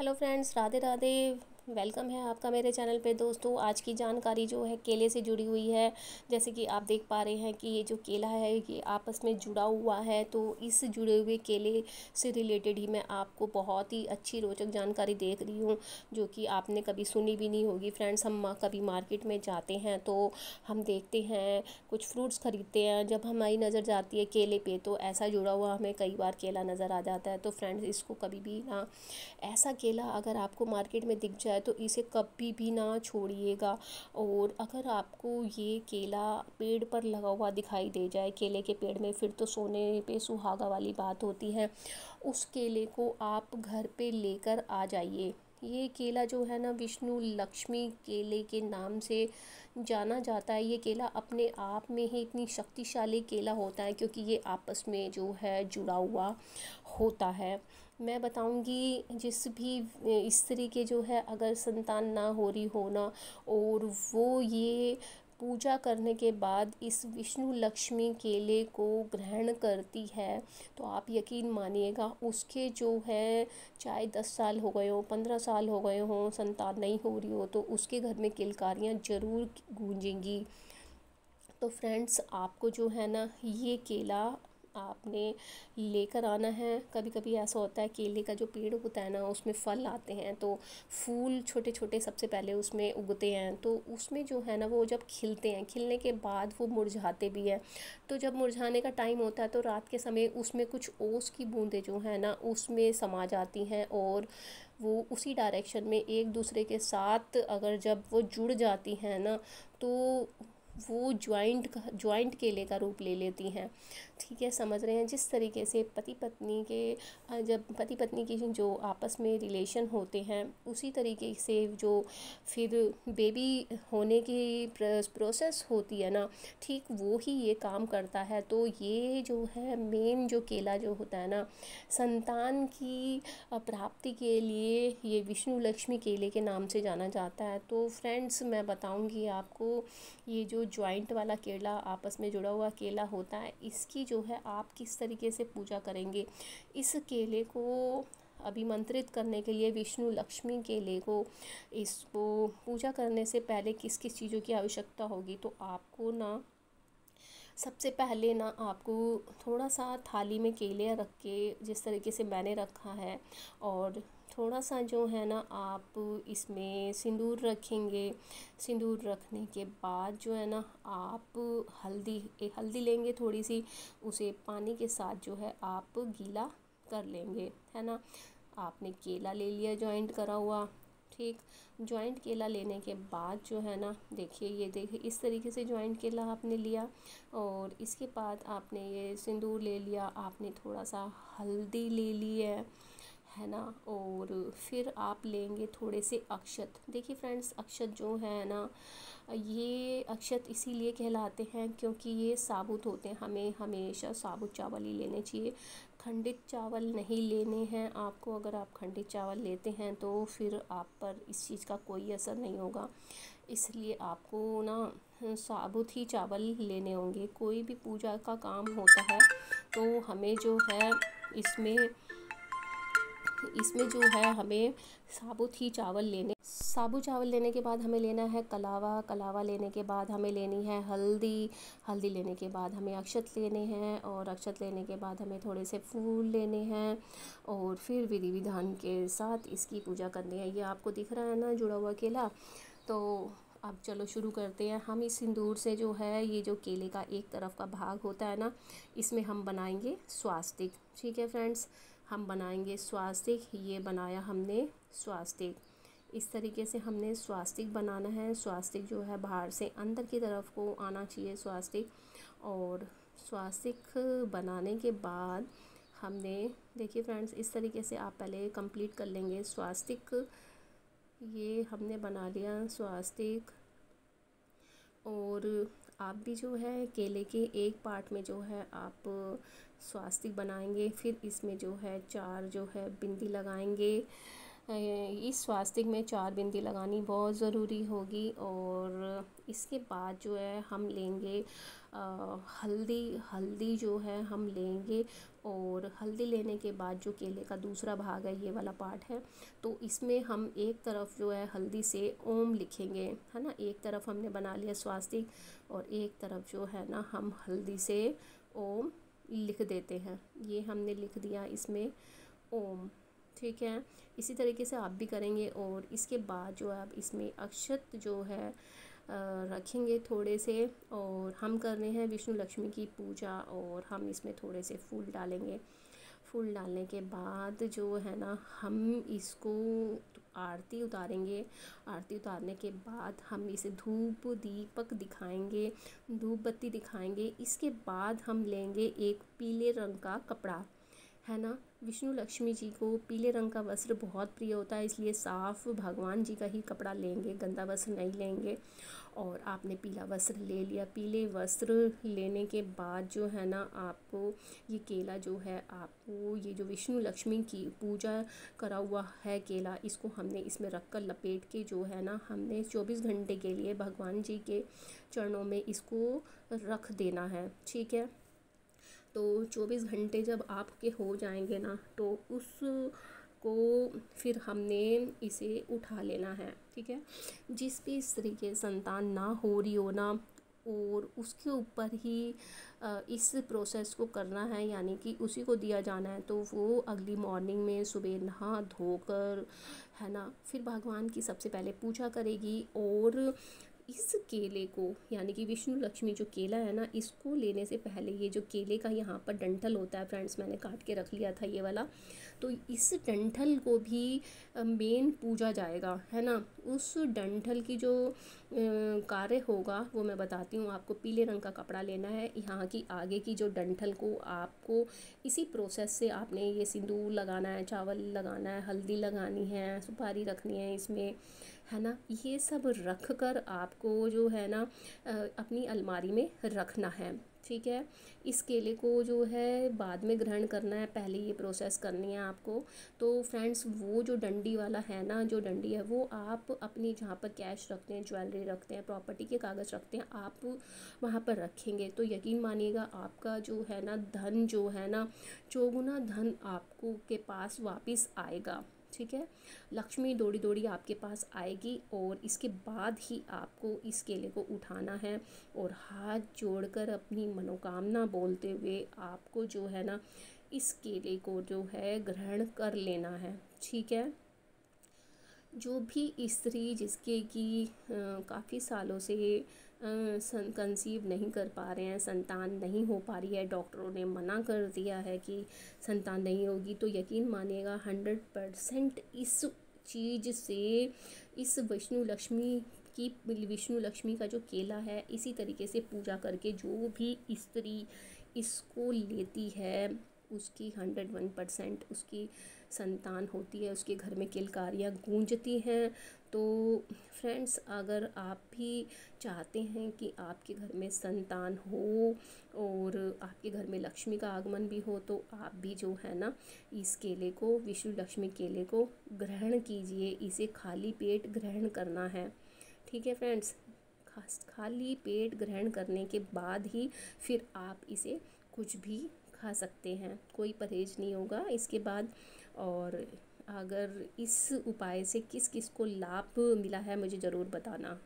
Hello friends, Radhe Radhe. Welcome है आपका मेरे चैनल पे। दोस्तों, आज की जानकारी जो है केले से जुड़ी हुई है। जैसे कि आप देख पा रहे हैं कि ये जो केला है ये आपस में जुड़ा हुआ है, तो इस जुड़े हुए केले से रिलेटेड ही मैं आपको बहुत ही अच्छी रोचक जानकारी देख रही हूँ, जो कि आपने कभी सुनी भी नहीं होगी। फ्रेंड्स, हम कभी मार्केट में जाते हैं तो हम देखते हैं, कुछ फ्रूट्स ख़रीदते हैं, जब हमारी नज़र जाती है केले पे तो ऐसा जुड़ा हुआ हमें कई बार केला नज़र आ जाता है। तो फ्रेंड्स, इसको कभी भी ना, ऐसा केला अगर आपको मार्केट में दिख जाए तो इसे कभी भी ना छोड़िएगा। और अगर आपको ये केला पेड़ पर लगा हुआ दिखाई दे जाए, केले के पेड़ में, फिर तो सोने पे सुहागा वाली बात होती है। उस केले को आप घर पे लेकर आ जाइए। ये केला जो है ना, विष्णु लक्ष्मी केले के नाम से जाना जाता है। ये केला अपने आप में ही इतनी शक्तिशाली केला होता है, क्योंकि ये आपस में जो है जुड़ा हुआ होता है। मैं बताऊंगी, जिस भी स्त्री के जो है अगर संतान ना हो रही हो ना, और वो ये पूजा करने के बाद इस विष्णु लक्ष्मी केले को ग्रहण करती है, तो आप यकीन मानिएगा उसके जो है, चाहे 10 साल हो गए हो, 15 साल हो गए हों, संतान नहीं हो रही हो, तो उसके घर में किलकारियाँ ज़रूर गूंजेंगी। तो फ्रेंड्स, आपको जो है ना ये केला आपने लेकर आना है। कभी कभी ऐसा होता है, केले का जो पेड़ होता है ना उसमें फल आते हैं, तो फूल छोटे छोटे सबसे पहले उसमें उगते हैं, तो उसमें जो है ना वो जब खिलते हैं, खिलने के बाद वो मुरझाते भी हैं। तो जब मुरझाने का टाइम होता है तो रात के समय उसमें कुछ ओस की बूंदें जो है ना उसमें समा जाती हैं, और वो उसी डायरेक्शन में एक दूसरे के साथ अगर जब वो जुड़ जाती हैं ना, तो वो ज्वाइंट केले का रूप ले लेती हैं। ठीक है, समझ रहे हैं? जिस तरीके से पति पत्नी के जब पति पत्नी की जो आपस में रिलेशन होते हैं, उसी तरीके से जो फिर बेबी होने की प्रोसेस होती है ना, ठीक वो ही ये काम करता है। तो ये जो है मेन जो केला जो होता है ना, संतान की प्राप्ति के लिए ये विष्णु लक्ष्मी केले के नाम से जाना जाता है। तो फ्रेंड्स, मैं बताऊंगी आपको, ये जो जॉइंट वाला केला आपस में जुड़ा हुआ केला होता है, इसकी जो है आप किस तरीके से पूजा करेंगे। इस केले को अभिमंत्रित करने के लिए, विष्णु लक्ष्मी केले को, इसको पूजा करने से पहले किस किस चीज़ों की आवश्यकता होगी। तो आपको ना सबसे पहले ना आपको थोड़ा सा थाली में केले रख के, जिस तरीके से मैंने रखा है, और थोड़ा सा जो है ना आप इसमें सिंदूर रखेंगे। सिंदूर रखने के बाद जो है ना आप हल्दी लेंगे थोड़ी सी, उसे पानी के साथ जो है आप गीला कर लेंगे, है ना। आपने केला ले लिया जॉइंट करा हुआ, ठीक। जॉइंट केला लेने के बाद जो है ना, देखिए, ये देखिए इस तरीके से जॉइंट केला आपने लिया, और इसके बाद आपने ये सिंदूर ले लिया, आपने थोड़ा सा हल्दी ले ली है ना। और फिर आप लेंगे थोड़े से अक्षत। देखिए फ्रेंड्स, अक्षत जो है ना, ये अक्षत इसीलिए कहलाते हैं क्योंकि ये साबुत होते हैं। हमें हमेशा साबुत चावल ही लेने चाहिए, खंडित चावल नहीं लेने हैं आपको। अगर आप खंडित चावल लेते हैं तो फिर आप पर इस चीज़ का कोई असर नहीं होगा, इसलिए आपको ना साबुत ही चावल लेने होंगे। कोई भी पूजा का काम होता है तो हमें जो है इसमें इसमें जो है हमें साबुत चावल लेने के बाद हमें लेना है कलावा। कलावा लेने के बाद हमें लेनी है हल्दी। हल्दी लेने के बाद हमें अक्षत लेने हैं, और अक्षत लेने के बाद हमें थोड़े से फूल लेने हैं, और फिर विधि विधान के साथ इसकी पूजा करनी है। ये आपको दिख रहा है ना जुड़ा हुआ केला। तो अब चलो शुरू करते हैं। हम इस सिंदूर से जो है, ये जो केले का एक तरफ का भाग होता है ना, इसमें हम बनाएंगे स्वास्तिक। ठीक है फ्रेंड्स, हम बनाएंगे स्वास्तिक। ये बनाया हमने स्वास्तिक, इस तरीके से हमने स्वास्तिक बनाना है। स्वास्तिक जो है बाहर से अंदर की तरफ को आना चाहिए स्वास्तिक। और स्वास्तिक बनाने के बाद हमने, देखिए फ्रेंड्स, इस तरीके से आप पहले कंप्लीट कर लेंगे स्वास्तिक। ये हमने बना लिया स्वास्तिक। और आप भी जो है केले के एक पार्ट में जो है आप स्वास्तिक बनाएंगे, फिर इसमें जो है 4 जो है बिंदी लगाएंगे। इस स्वास्तिक में 4 बिंदी लगानी बहुत ज़रूरी होगी। और इसके बाद जो है हम लेंगे हल्दी। हल्दी जो है हम लेंगे और हल्दी लेने के बाद जो केले का दूसरा भाग है, ये वाला पार्ट है, तो इसमें हम एक तरफ जो है हल्दी से ओम लिखेंगे, है ना। एक तरफ हमने बना लिया स्वास्तिक और एक तरफ जो है ना हम हल्दी से ओम लिख देते हैं। ये हमने लिख दिया इसमें ओम, ठीक है। इसी तरीके से आप भी करेंगे। और इसके बाद जो आप इसमें अक्षत जो है रखेंगे थोड़े से, और हम कर रहे हैं विष्णु लक्ष्मी की पूजा, और हम इसमें थोड़े से फूल डालेंगे। फूल डालने के बाद जो है ना हम इसको आरती उतारेंगे। आरती उतारने के बाद हम इसे धूप दीपक दिखाएंगे, धूप बत्ती दिखाएंगे। इसके बाद हम लेंगे एक पीले रंग का कपड़ा, है ना। विष्णु लक्ष्मी जी को पीले रंग का वस्त्र बहुत प्रिय होता है, इसलिए साफ भगवान जी का ही कपड़ा लेंगे, गंदा वस्त्र नहीं लेंगे। और आपने पीला वस्त्र ले लिया। पीले वस्त्र लेने के बाद जो है ना आपको ये केला जो है, आपको ये जो विष्णु लक्ष्मी की पूजा करा हुआ है केला, इसको हमने इसमें रख कर लपेट के जो है ना हमने 24 घंटे के लिए भगवान जी के चरणों में इसको रख देना है, ठीक है। तो 24 घंटे जब आपके हो जाएंगे ना, तो उसको फिर हमने इसे उठा लेना है, ठीक है। जिस भी स्त्री के संतान ना हो रही हो ना, और उसके ऊपर ही इस प्रोसेस को करना है, यानी कि उसी को दिया जाना है, तो वो अगली मॉर्निंग में सुबह नहा धोकर, है ना, फिर भगवान की सबसे पहले पूजा करेगी। और इस केले को, यानी कि विष्णु लक्ष्मी जो केला है ना, इसको लेने से पहले ये जो केले का यहाँ पर डंठल होता है फ्रेंड्स, मैंने काट के रख लिया था ये वाला, तो इस डंठल को भी मेन पूजा जाएगा, है ना। उस डंठल की जो कार्य होगा वो मैं बताती हूँ आपको। पीले रंग का कपड़ा लेना है, यहाँ की आगे की जो डंठल को आपको इसी प्रोसेस से आपने ये सिंदूर लगाना है, चावल लगाना है, हल्दी लगानी है, सुपारी रखनी है इसमें, है ना। ये सब रख कर आपको जो है ना अपनी अलमारी में रखना है, ठीक है। इस केले को जो है बाद में ग्रहण करना है, पहले ये प्रोसेस करनी है आपको। तो फ्रेंड्स वो जो डंडी वाला है ना, जो डंडी है वो आप अपनी जहाँ पर कैश रखते हैं, ज्वेलरी रखते हैं, प्रॉपर्टी के कागज़ रखते हैं, आप वहाँ पर रखेंगे तो यकीन मानिएगा आपका जो है ना धन जो है ना, चौगुना धन आपको के पास वापस आएगा, ठीक है। लक्ष्मी दौड़ी दौड़ी आपके पास आएगी। और इसके बाद ही आपको इस केले को उठाना है और हाथ जोड़कर अपनी मनोकामना बोलते हुए आपको जो है ना इस केले को जो है ग्रहण कर लेना है, ठीक है। जो भी स्त्री जिसके कि काफ़ी सालों से कंसीव नहीं कर पा रहे हैं, संतान नहीं हो पा रही है, डॉक्टरों ने मना कर दिया है कि संतान नहीं होगी, तो यकीन मानिएगा 100% इस चीज़ से, इस विष्णु लक्ष्मी का जो केला है, इसी तरीके से पूजा करके जो भी स्त्री इसको लेती है उसकी 101% उसकी संतान होती है, उसके घर में किलकारियाँ गूंजती हैं। तो फ्रेंड्स अगर आप भी चाहते हैं कि आपके घर में संतान हो और आपके घर में लक्ष्मी का आगमन भी हो, तो आप भी जो है ना इस केले को, विष्णु लक्ष्मी केले को ग्रहण कीजिए। इसे खाली पेट ग्रहण करना है, ठीक है फ्रेंड्स। खाली पेट ग्रहण करने के बाद ही फिर आप इसे कुछ भी खा सकते हैं, कोई परहेज नहीं होगा इसके बाद। और अगर इस उपाय से किस किस को लाभ मिला है मुझे ज़रूर बताना।